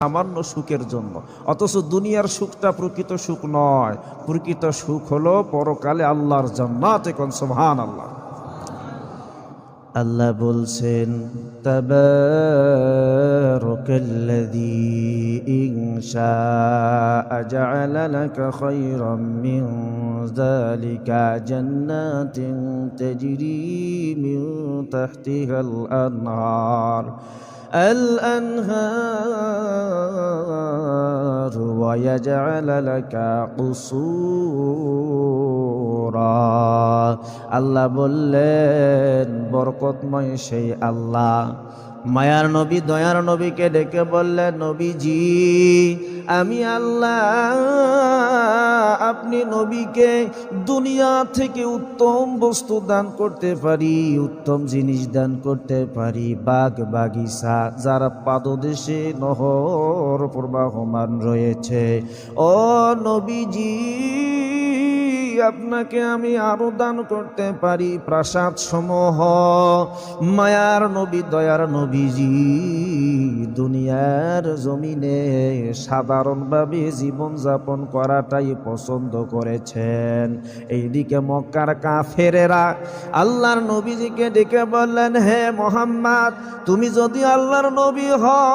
সামান্য সুখের জন্য। অথচ দুনিয়ার সুখটা প্রকৃত সুখ নয়, প্রকৃত সুখ হলো পরকালে আল্লাহর জান্নাতে। কোন সুবহানাল্লাহ। আল্লাহ বলছেন, তাবারাকাল্লাযী ইন শাআ জাআলা লাকা খায়রাম মিন যালিকা জান্নাতিন তাজরি মিন তাহতিহাল আনহার ويجعل لك قصورا। আল্লাহ বললেন, বরকতময় সেই আল্লাহ মায়ার নবী দয়ার নবীকে ডেকে বললেন, নবীজি আমি আল্লাহ, আপনি নবীকে দুনিয়া থেকে উত্তম বস্তু দান করতে পারি, উত্তম জিনিস দান করতে পারি, বাগ বাগিচা যার পাদদেশে নহর প্রবাহমান রয়েছে। ও নবীজি আপনাকে আমি আরো দান করতে পারি প্রাসাদ সমূহ। মায়ার নবী দয়ার নবীজি দুনিয়ার জমিনে সাধারণভাবে জীবনযাপন করাটাই পছন্দ করেছেন। এইদিকে মক্কার কাফেরেরা আল্লাহর নবীজিকে ডেকে বললেন, হে মুহাম্মদ, তুমি যদি আল্লাহর নবী হও,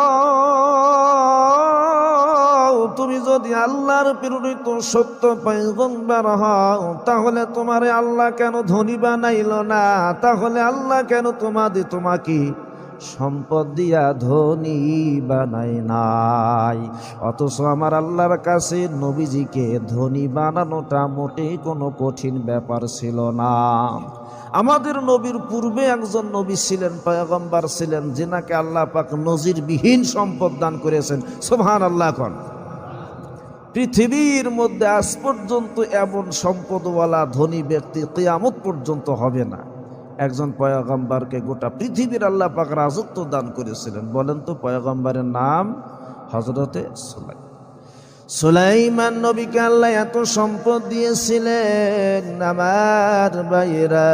তুমি যদি আল্লাহর প্রেরিত সত্য পয়গম্বর হও, তাহলে তোমারে আল্লাহ কেন ধনী বানাইল না? তাহলে আল্লাহ কেন তোমাকে সম্পদ দিয়া ধনী বানাই নাই? অথচ আমার আল্লাহর কাছে নবীজিকে ধনী বানানোটা মোটেই কোনো কঠিন ব্যাপার ছিল না। আমাদের নবীর পূর্বে একজন নবী ছিলেন, পয়গম্বর ছিলেন, যিনাকে আল্লাহ পাক নজিরবিহীন সম্পদ দান করেছেন। সুবহানাল্লাহ। কোন পৃথিবীর মধ্যে আজ পর্যন্ত এমন সম্পদওয়ালা ধনী ব্যক্তি কিয়ামত পর্যন্ত হবে না। একজন পয়গম্বরকে গোটা পৃথিবীর আল্লাহ পাক রাজত্ব দান করেছিলেন। বলেন তো পয়গম্বরের নাম? হযরতে সুলাইমান নবীকে আল্লাহ এত সম্পদ দিয়েছিলেন। আমার ভাইয়েরা,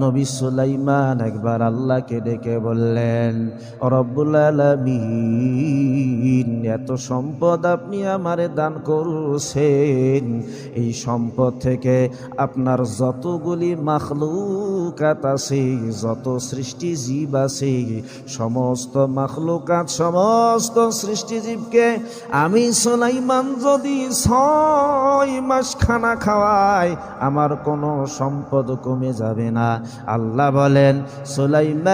নবী সুলাইমান একবার আল্লাহকে ডেকে বললেন, রব্বুল আলামিন এত সম্পদ আপনি আমারে দান করছেন, এই সম্পদ থেকে আপনার যতগুলি মাখলুকাত আছে, যত সৃষ্টি জীব আছে, সমস্ত মাখলুকাত সমস্ত সৃষ্টিজীবকে আমি সুলাইমান যদি 6 মাস খানা খাওয়াই, আমার কোনো সম্পদ কমে যাবে না। আল্লাহ বলেন, সুলাইমান